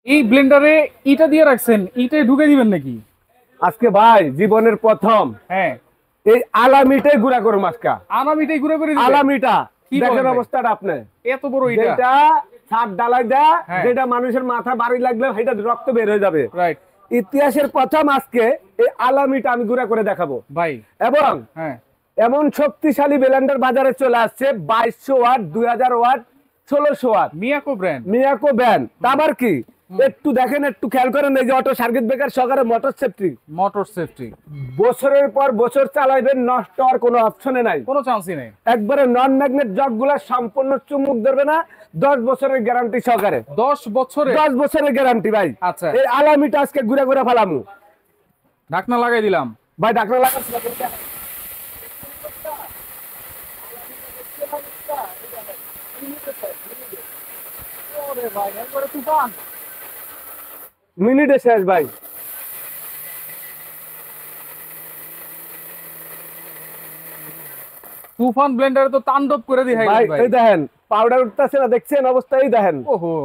এই ব্লেন্ডারে ইটা দিয়ে রাখছেন, ইটাই ঢুকে দিবেন নাকি? আজকে ভাই জীবনের প্রথম হ্যাঁ, এই আলামিটাই গুঁড়া করুম আজকা। আনামিটাই ঘুরে করে দিবেন? আলামিটা কি দেখেন বলেন ভাই? অবস্থাটা আপনি। এত বড় ইটা? যেটা ছাদ ডালাই দেয়, হ্যাঁ। যেটা মানুষের মাথা বাড়ি লাগলে সেটা রক্ত বের হয়ে যাবে। রাইট ইতিহাসের প্রথম আজকে এই আলামিটা আমি গুঁড়া করে দেখাবো ভাই। এবং হ্যাঁ, এমন শক্তিশালী ব্লেন্ডার বাজারে চলে আসছে 2200 watt, 2000 watt, 1600 watt, Miyako brand. Miyako ব্যান। আবার কি একটু দেখেন, একটু খেয়াল করেন, এই যে অটো সার্কিট ব্রেকার সহকারে মোটর সেফটি, মোটর সেফটি, বছরের পর বছর চালাইবেন, নষ্ট হওয়ার কোনো অপশনে নাই, কোনো চান্সই নেই। একবারে নন ম্যাগনেট জগগুলা সম্পূর্ণ চুম্বক ধরবে না, 10 বছরের গ্যারান্টি সহকারে। 10 বছরে? 10 বছরের গ্যারান্টি ভাই। আচ্ছা, এই আলামিটা আজকে ঘুরে ঘুরে ফেলামু ঢাকনা লাগাই দিলাম ভাই। ডাক্তার লাগা মিনিটে শেষ ভাই। তুফান ব্লেন্ডারে তো তাণ্ডব করে দিই ভাই ভাই। এই দেখেন পাউডার উঠতেছে না, দেখছেন অবস্থা, এই দেখেন। ওহো।